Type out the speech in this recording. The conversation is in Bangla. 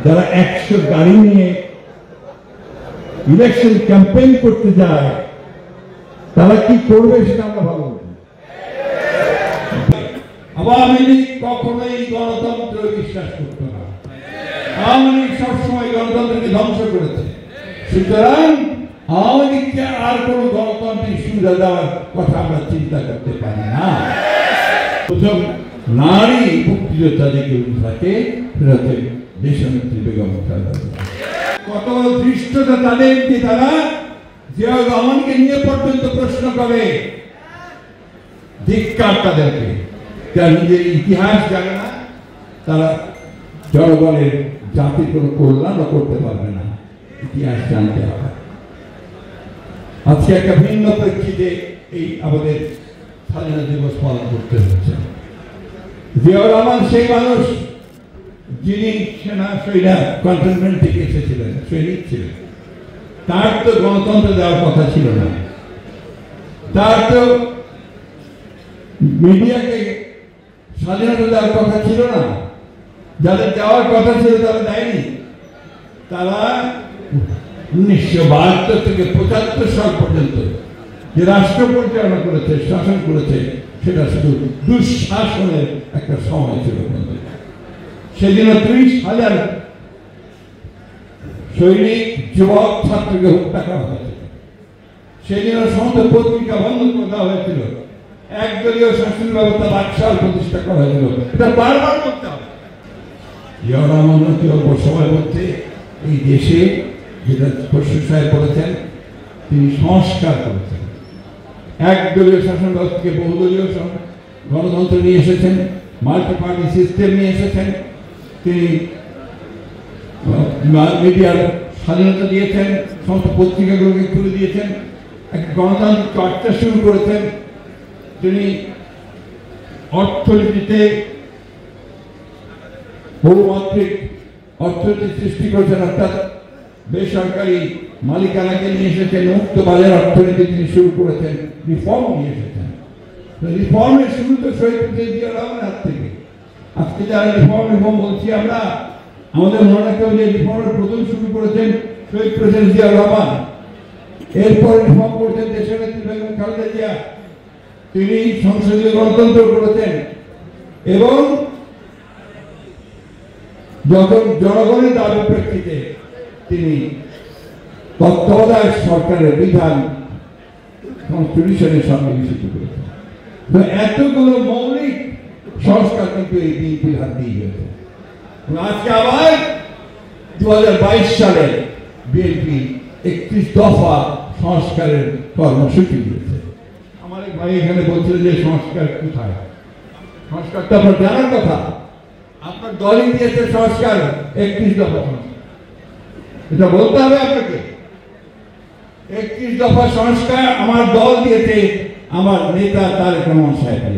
যারা 100 গাড়ি নিয়ে ইলেকশন ক্যাম্পেইন করতে যায় তারা কি করবে সেটা আমরা ভালো বুঝি। আওয়ামী লীগ কখনোই গণতন্ত্র বিশ্বাস করত না। আওয়ামী লীগ সবসময় গণতন্ত্রকে ধ্বংস করেছে। সুতরাং আওয়ামী লীগকে আর কোন গণতান্ত্রিক সুবিধা দেওয়ার কথা আমরা চিন্তা করতে পারি না। প্রথম নারী মুক্তিযোদ্ধা যে কেউ থাকে সেটা হচ্ছে দেশনেত্রী বেগম খালেদা জিয়া। কত ধৃষ্টতা তাদের যে তারা জিয়াউর রহমানকে নিয়ে পর্যন্ত প্রশ্ন করে, ধিক্কার তাদেরকে। তারা নিজের ইতিহাস জানে না, তারা জনগণের জাতির কোনো কল্যাণও করতে পারবে না, ইতিহাস জানতে হবে। আজকে একটা ভিন্ন প্রেক্ষিতে এই আমাদের স্বাধীনতা দিবস পালন করতে হচ্ছে। জিয়াউর রহমান সেই মানুষ যিনি সেনা কন্টেনমেন্ট থেকে এসেছিলেন, সৈনিক ছিলেন। তার তো গণতন্ত্র দেওয়ার কথা ছিল না, তার তো মিডিয়াকে স্বাধীনতা দেওয়ার কথা ছিল না। যাদের দেওয়ার কথা ছিল তারা দেয়নি। তারা 1972 থেকে 75 সাল পর্যন্ত যে রাষ্ট্র পরিচালনা করেছে, শাসন করেছে, সেটা শুধু দুঃশাসনের একটা সময় ছিল। সেদিন 30,000 সৈনিক, যুবক, ছাত্রকে হত্যা করা হয়েছিল। সেদিন সমস্ত পত্রিকা বন্ধ করে দেওয়া হয়েছিল। একদলীয় শাসন ব্যবস্থা বাকশাল প্রতিষ্ঠা করা হয়েছিল। এটা বারবার করতে হবে। জিয়াউর রহমান অল্প সময়ের মধ্যে এই দেশে, যেটা খসরু সাহেব বলেছেন, তিনি সংস্কার করেছেন। একদলীয় শাসন ব্যবস্থাকে বহুদলীয় গণতন্ত্র নিয়ে এসেছেন, মাল্টি পার্টি সিস্টেম নিয়ে এসেছেন। তিনি মিডিয়ার স্বাধীনতা দিয়েছেন, সমস্ত পত্রিকাগুলোকে খুলে দিয়েছেন, একটা গণতান্ত্রিক চর্চা শুরু করেছেন। তিনি অর্থনীতিতে বহুমাত্রিক অর্থনীতি সৃষ্টি করেছেন, অর্থাৎ বেসরকারি মালিকানাকে নিয়ে এসেছেন, মুক্ত বাজার অর্থনীতি তিনি শুরু করেছেন, রিফর্ম নিয়ে এসেছেন। রিফর্মের শুরু তো শহীদ প্রেসিডেন্ট জিয়াউর রহমানের হাত থেকে। আজকে যারা রিফর্ম বলছি আমরা, আমাদের মনে রাখতে হবে যে রিফর্মের প্রথম শুরু করেছেন শহীদ প্রেসিডেন্ট জিয়াউর রহমান। এরপর রিফর্ম করেছেন দেশনেত্রী বেগম খালেদা জিয়া। তিনি সংসদীয় গণতন্ত্র করেছেন এবং যখন জনগণের দাবির প্রেক্ষিতে তিনি তত্ত্বাবধায়ক সরকারের বিধান কনস্টিটিউশনের সঙ্গে মিশ্রিত করেছেন। এতগুলো মৌলিক সংস্কার কিন্তু এই বিএনপির হাত দিয়ে গেছে। আজকে আবার 2022 সালে বিএনপি 31 দফা সংস্কারের কর্মসূচি দিয়েছে। আমার এক ভাই এখানে বলছিল যে সংস্কার কোথায়? সংস্কার তো আপনার জানার কথা। আপনার দলই দিয়েছে সংস্কার, 31 দফা সংস্কার। এটা বলতে হবে আপনাকে। 31 দফা সংস্কার আমার দল দিয়েছে, আমার নেতা তারেক রহমান সাহেব।